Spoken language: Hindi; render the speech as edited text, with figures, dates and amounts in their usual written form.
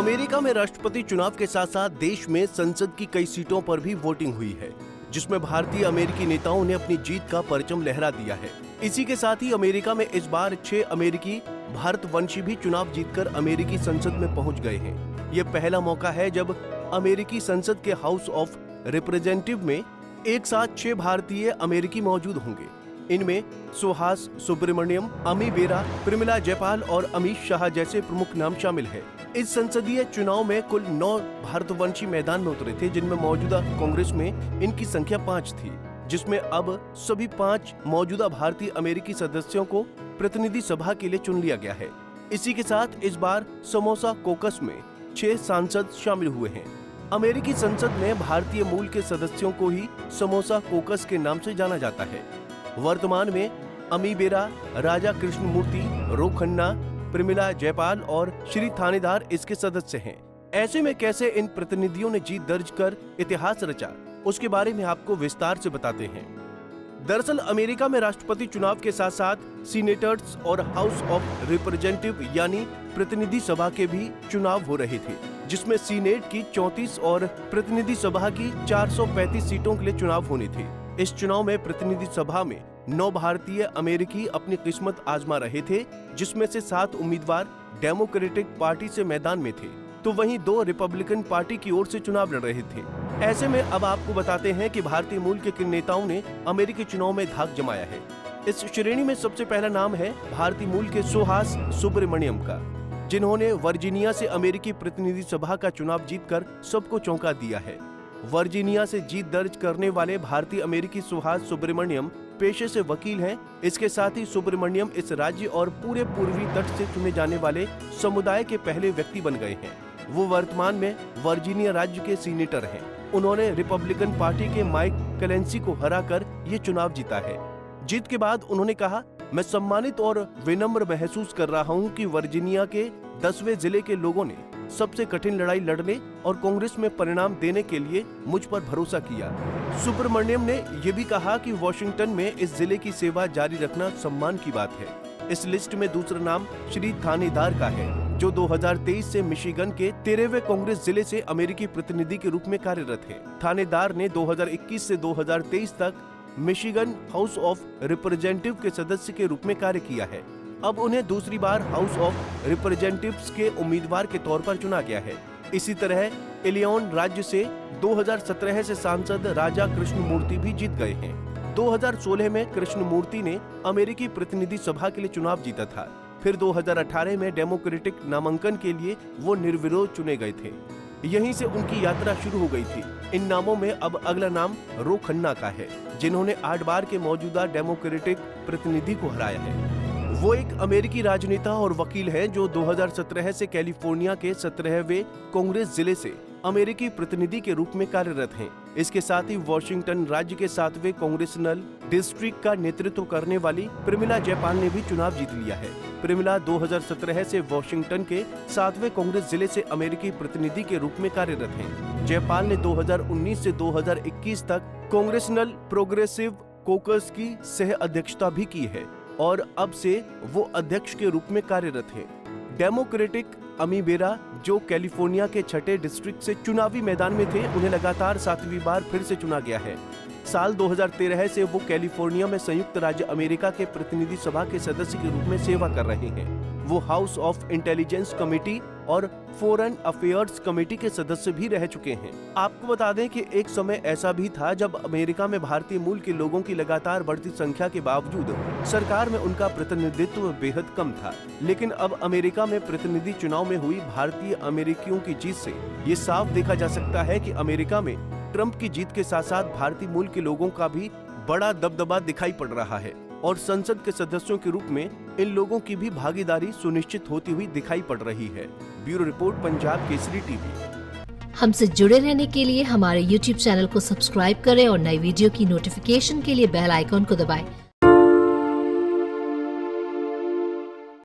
अमेरिका में राष्ट्रपति चुनाव के साथ साथ देश में संसद की कई सीटों पर भी वोटिंग हुई है, जिसमें भारतीय अमेरिकी नेताओं ने अपनी जीत का परचम लहरा दिया है। इसी के साथ ही अमेरिका में इस बार 6 अमेरिकी भारतवंशी भी चुनाव जीतकर अमेरिकी संसद में पहुंच गए हैं। ये पहला मौका है जब अमेरिकी संसद के हाउस ऑफ रिप्रेजेंटेटिव में एक साथ 6 भारतीय अमेरिकी मौजूद होंगे। इनमें सुहास सुब्रमण्यम, अमी बेरा, प्रमिला जयपाल और अमित शाह जैसे प्रमुख नाम शामिल है। इस संसदीय चुनाव में कुल 9 भारतवंशी मैदान में उतरे थे, जिनमें मौजूदा कांग्रेस में इनकी संख्या 5 थी, जिसमें अब सभी 5 मौजूदा भारतीय अमेरिकी सदस्यों को प्रतिनिधि सभा के लिए चुन लिया गया है। इसी के साथ इस बार समोसा कोकस में 6 सांसद शामिल हुए हैं। अमेरिकी संसद में भारतीय मूल के सदस्यों को ही समोसा कोकस के नाम से जाना जाता है। वर्तमान में अमी बेरा, राजा कृष्णमूर्ति, रो खन्ना, प्रमिला जयपाल और श्री थानेदार इसके सदस्य हैं। ऐसे में कैसे इन प्रतिनिधियों ने जीत दर्ज कर इतिहास रचा, उसके बारे में आपको विस्तार से बताते हैं। दरअसल अमेरिका में राष्ट्रपति चुनाव के साथ साथ सीनेटर्स और हाउस ऑफ रिप्रेजेंटेटिव यानी प्रतिनिधि सभा के भी चुनाव हो रहे थे, जिसमें सीनेट की 34 और प्रतिनिधि सभा की 435 सीटों के लिए चुनाव होने थे। इस चुनाव में प्रतिनिधि सभा में 9 भारतीय अमेरिकी अपनी किस्मत आजमा रहे थे, जिसमें से 7 उम्मीदवार डेमोक्रेटिक पार्टी से मैदान में थे, तो वहीं 2 रिपब्लिकन पार्टी की ओर से चुनाव लड़ रहे थे। ऐसे में अब आपको बताते हैं कि भारतीय मूल के किन नेताओं ने अमेरिकी चुनाव में धाक जमाया है। इस श्रेणी में सबसे पहला नाम है भारतीय मूल के सुहास सुब्रमण्यम का, जिन्होंने वर्जीनिया से अमेरिकी प्रतिनिधि सभा का चुनाव जीतकर सबको चौंका दिया है। वर्जीनिया से जीत दर्ज करने वाले भारतीय अमेरिकी सुहास सुब्रमण्यम पेशे से वकील हैं। इसके साथ ही सुब्रमण्यम इस राज्य और पूरे पूर्वी तट से चुने जाने वाले समुदाय के पहले व्यक्ति बन गए हैं। वो वर्तमान में वर्जीनिया राज्य के सीनेटर हैं। उन्होंने रिपब्लिकन पार्टी के माइक कलेंसी को हराकर ये चुनाव जीता है। जीत के बाद उन्होंने कहा, मैं सम्मानित और विनम्र महसूस कर रहा हूं कि वर्जीनिया के 10वें जिले के लोगों ने सबसे कठिन लड़ाई लड़ने और कांग्रेस में परिणाम देने के लिए मुझ पर भरोसा किया। सुब्रमण्यम ने यह भी कहा कि वॉशिंगटन में इस जिले की सेवा जारी रखना सम्मान की बात है। इस लिस्ट में दूसरा नाम श्री थानेदार का है, जो 2023 से मिशिगन के 13वें कांग्रेस जिले से अमेरिकी प्रतिनिधि के रूप में कार्यरत है। थानेदार ने 2021 से 2023 तक मिशिगन हाउस ऑफ रिप्रेजेंटेटिव के सदस्य के रूप में कार्य किया है। अब उन्हें दूसरी बार हाउस ऑफ रिप्रेजेंटेटिव्स के उम्मीदवार के तौर पर चुना गया है। इसी तरह इलिनॉय राज्य से 2017 से सांसद राजा कृष्णमूर्ति भी जीत गए हैं। 2016 में कृष्णमूर्ति ने अमेरिकी प्रतिनिधि सभा के लिए चुनाव जीता था। फिर 2018 में डेमोक्रेटिक नामांकन के लिए वो निर्विरोध चुने गए थे। यहीं से उनकी यात्रा शुरू हो गई थी। इन नामों में अब अगला नाम रो खन्ना का है, जिन्होंने 8 बार के मौजूदा डेमोक्रेटिक प्रतिनिधि को हराया है। वो एक अमेरिकी राजनेता और वकील हैं, जो 2017 से कैलिफोर्निया के 17वें कांग्रेस जिले से अमेरिकी प्रतिनिधि के रूप में कार्यरत हैं। इसके साथ ही वॉशिंगटन राज्य के 7वें कांग्रेसनल डिस्ट्रिक्ट का नेतृत्व करने वाली प्रमिला जयपाल ने भी चुनाव जीत लिया है। प्रमिला 2017 से वॉशिंगटन के 7वें कांग्रेस जिले से अमेरिकी प्रतिनिधि के रूप में कार्यरत हैं। जयपाल ने 2019 से 2021 तक कांग्रेसनल प्रोग्रेसिव कोकस की सह अध्यक्षता भी की है और अब से वो अध्यक्ष के रूप में कार्यरत हैं। डेमोक्रेटिक अमी बेरा, जो कैलिफोर्निया के 6ठे डिस्ट्रिक्ट से चुनावी मैदान में थे, उन्हें लगातार 7वीं बार फिर से चुना गया है। साल 2013 से वो कैलिफोर्निया में संयुक्त राज्य अमेरिका के प्रतिनिधि सभा के सदस्य के रूप में सेवा कर रहे हैं। वो हाउस ऑफ इंटेलिजेंस कमेटी और फॉरेन अफेयर्स कमेटी के सदस्य भी रह चुके हैं। आपको बता दें कि एक समय ऐसा भी था जब अमेरिका में भारतीय मूल के लोगों की लगातार बढ़ती संख्या के बावजूद सरकार में उनका प्रतिनिधित्व बेहद कम था। लेकिन अब अमेरिका में प्रतिनिधि चुनाव में हुई भारतीय अमेरिकियों की जीत से ये साफ देखा जा सकता है कि अमेरिका में ट्रंप की जीत के साथ साथ भारतीय मूल के लोगों का भी बड़ा दबदबा दिखाई पड़ रहा है और संसद के सदस्यों के रूप में इन लोगों की भी भागीदारी सुनिश्चित होती हुई दिखाई पड़ रही है। Bureau report, Punjab Kesari TV. हमसे जुड़े रहने के लिए हमारे YouTube चैनल को सब्सक्राइब करें और नई वीडियो की नोटिफिकेशन के लिए बेल आइकॉन को दबाएं।